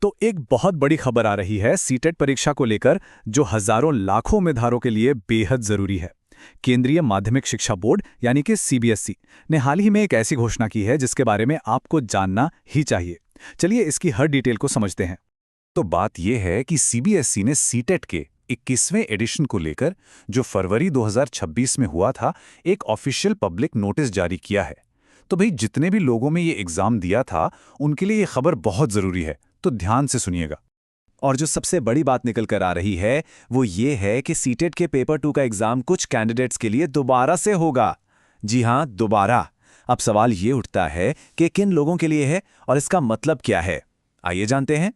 तो एक बहुत बड़ी खबर आ रही है सीटेट परीक्षा को लेकर, जो हजारों लाखों उम्मीदवारों के लिए बेहद जरूरी है। केंद्रीय माध्यमिक शिक्षा बोर्ड यानी कि सीबीएसई ने हाल ही में एक ऐसी घोषणा की है जिसके बारे में आपको जानना ही चाहिए। चलिए इसकी हर डिटेल को समझते हैं। तो बात यह है कि सीबीएसई ने सीटेट के 21वें एडिशन को लेकर, जो फरवरी 2026 में हुआ था, एक ऑफिशियल पब्लिक नोटिस जारी किया है। तो भाई, जितने भी लोगों में ये एग्जाम दिया था उनके लिए ये खबर बहुत जरूरी है, तो ध्यान से सुनिएगा। और जो सबसे बड़ी बात निकल कर आ रही है वो ये है कि सीटेट के पेपर 2 का एग्जाम कुछ कैंडिडेट्स के लिए दोबारा से होगा। जी हां, दोबारा। अब सवाल ये उठता है कि किन लोगों के लिए है और इसका मतलब क्या है। आइए जानते हैं।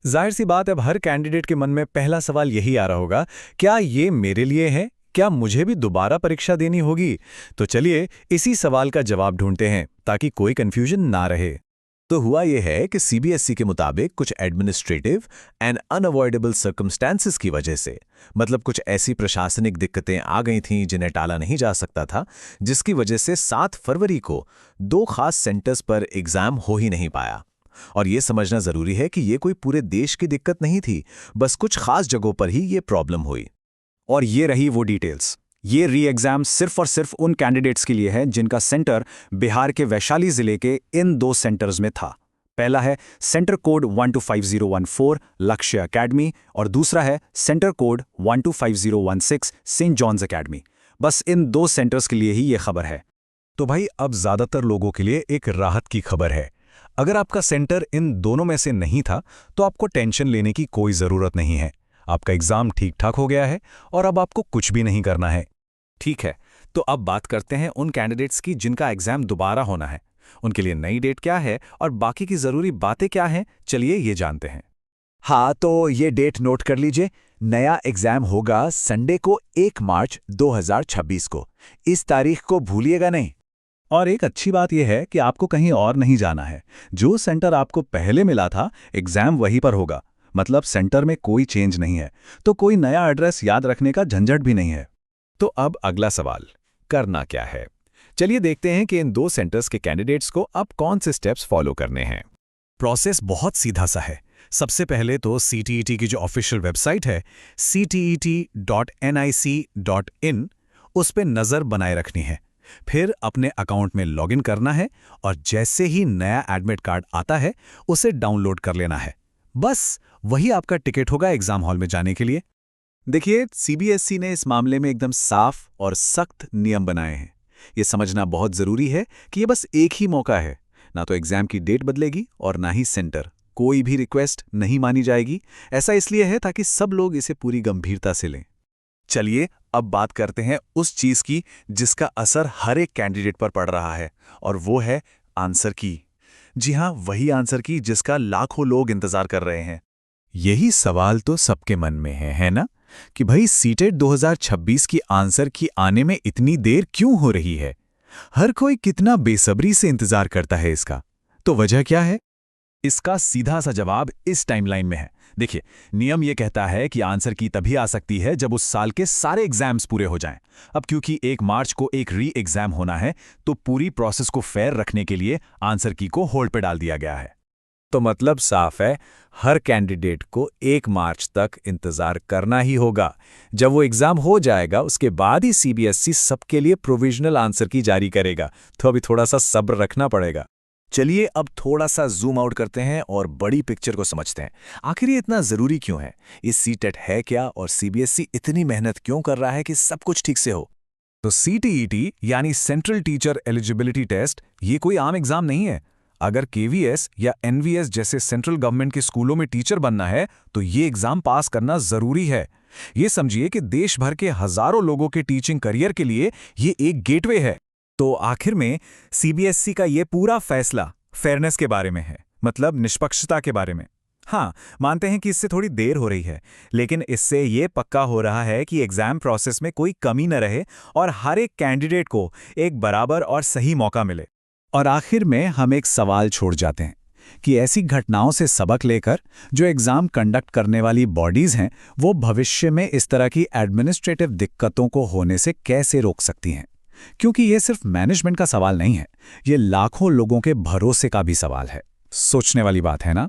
जाहिर सी बात, अब हर कैंडिडेट के मन में पहला सवाल यही आ रहा होगा, क्या ये मेरे लिए है? क्या मुझे भी दोबारा परीक्षा देनी होगी? तो चलिए इसी सवाल का जवाब ढूंढते हैं ताकि कोई कंफ्यूजन ना रहे। तो हुआ यह है कि सीबीएसई के मुताबिक कुछ एडमिनिस्ट्रेटिव एंड अनअवॉइडेबल सर्कमस्टेंसेस की वजह से, मतलब कुछ ऐसी प्रशासनिक दिक्कतें आ गई थीं जिन्हें टाला नहीं जा सकता था, जिसकी वजह से 7 फरवरी को 2 खास सेंटर्स पर एग्जाम हो ही नहीं पाया। और ये समझना जरूरी है कि ये कोई पूरे देश की दिक्कत नहीं थी, बस कुछ खास जगहों पर ही ये प्रॉब्लम हुई। और ये रही वो डिटेल्स। ये री एग्जाम सिर्फ और सिर्फ उन कैंडिडेट्स के लिए है जिनका सेंटर बिहार के वैशाली जिले के इन 2 सेंटर्स में था। पहला है सेंटर कोड 125014 लक्ष्य अकेडमी और दूसरा है centre code 125016 Saint John's Academy. बस इन 2 सेंटर्स के लिए ही ये खबर है। तो भाई, अब ज्यादातर लोगों के लिए एक राहत की खबर है। अगर आपका सेंटर इन दोनों में से नहीं था तो आपको टेंशन लेने की कोई जरूरत नहीं है। आपका एग्जाम ठीक ठाक हो गया है और अब आपको कुछ भी नहीं करना है। ठीक है, तो अब बात करते हैं उन कैंडिडेट्स की जिनका एग्जाम दोबारा होना है। उनके लिए नई डेट क्या है और बाकी की जरूरी बातें क्या हैं, चलिए ये जानते हैं। हाँ, तो ये डेट नोट कर लीजिए। नया एग्जाम होगा संडे को 1 मार्च 2026 को। इस तारीख को भूलिएगा नहीं। और एक अच्छी बात यह है कि आपको कहीं और नहीं जाना है। जो सेंटर आपको पहले मिला था, एग्जाम वहीं पर होगा। मतलब सेंटर में कोई चेंज नहीं है, तो कोई नया एड्रेस याद रखने का झंझट भी नहीं है। तो अब अगला सवाल, करना क्या है? चलिए देखते हैं कि इन 2 सेंटर्स के कैंडिडेट्स को अब कौन से स्टेप्स फॉलो करने हैं। प्रोसेस बहुत सीधा सा है। सबसे पहले तो सीटीईटी की जो ऑफिशियल वेबसाइट है ctet.nic.in, उस पर नज़र बनाए रखनी है। फिर अपने अकाउंट में लॉगिन करना है और जैसे ही नया एडमिट कार्ड आता है उसे डाउनलोड कर लेना है। बस वही आपका टिकट होगा एग्जाम हॉल में जाने के लिए। देखिए, सीबीएसई ने इस मामले में एकदम साफ और सख्त नियम बनाए हैं। ये समझना बहुत जरूरी है कि ये बस एक ही मौका है। ना तो एग्जाम की डेट बदलेगी और ना ही सेंटर। कोई भी रिक्वेस्ट नहीं मानी जाएगी। ऐसा इसलिए है ताकि सब लोग इसे पूरी गंभीरता से लें। चलिए अब बात करते हैं उस चीज की जिसका असर हर एक कैंडिडेट पर पड़ रहा है, और वो है आंसर की। जी हां, वही आंसर की जिसका लाखों लोग इंतजार कर रहे हैं। यही सवाल तो सबके मन में है ना? कि भाई, सीटेट 2026 की आंसर की आने में इतनी देर क्यों हो रही है? हर कोई कितना बेसब्री से इंतजार करता है इसका। तो वजह क्या है? इसका सीधा सा जवाब इस टाइमलाइन में है। देखिए, नियम ये कहता है कि आंसर की तभी आ सकती है जब उस साल के सारे एग्जाम्स पूरे हो जाएं। अब क्योंकि 1 मार्च को एक री एग्जाम होना है, तो पूरी प्रोसेस को फेयर रखने के लिए आंसर की को होल्ड पे डाल दिया गया है। तो मतलब साफ है, हर कैंडिडेट को 1 मार्च तक इंतजार करना ही होगा। जब वो एग्जाम हो जाएगा उसके बाद ही सीबीएसई सबके लिए प्रोविजनल आंसर की जारी करेगा। तो अभी थोड़ा सा सब्र रखना पड़ेगा। चलिए अब थोड़ा सा जूम आउट करते हैं और बड़ी पिक्चर को समझते हैं। आखिर ये इतना जरूरी क्यों है? इस सीटेट है क्या और सीबीएसई इतनी मेहनत क्यों कर रहा है कि सब कुछ ठीक से हो? तो सीटीईटी यानी सेंट्रल टीचर एलिजिबिलिटी टेस्ट, ये कोई आम एग्जाम नहीं है। अगर केवीएस या एनवीएस जैसे सेंट्रल गवर्नमेंट के स्कूलों में टीचर बनना है तो ये एग्जाम पास करना जरूरी है। ये समझिए कि देश भर के हजारों लोगों के टीचिंग करियर के लिए ये एक गेटवे है। तो आखिर में सीबीएसई का ये पूरा फैसला फेयरनेस के बारे में है, मतलब निष्पक्षता के बारे में। हाँ, मानते हैं कि इससे थोड़ी देर हो रही है, लेकिन इससे ये पक्का हो रहा है कि एग्जाम प्रोसेस में कोई कमी न रहे और हर एक कैंडिडेट को एक बराबर और सही मौका मिले। और आखिर में हम एक सवाल छोड़ जाते हैं कि ऐसी घटनाओं से सबक लेकर जो एग्जाम कंडक्ट करने वाली बॉडीज हैं, वो भविष्य में इस तरह की एडमिनिस्ट्रेटिव दिक्कतों को होने से कैसे रोक सकती हैं। क्योंकि ये सिर्फ मैनेजमेंट का सवाल नहीं है, ये लाखों लोगों के भरोसे का भी सवाल है। सोचने वाली बात है ना?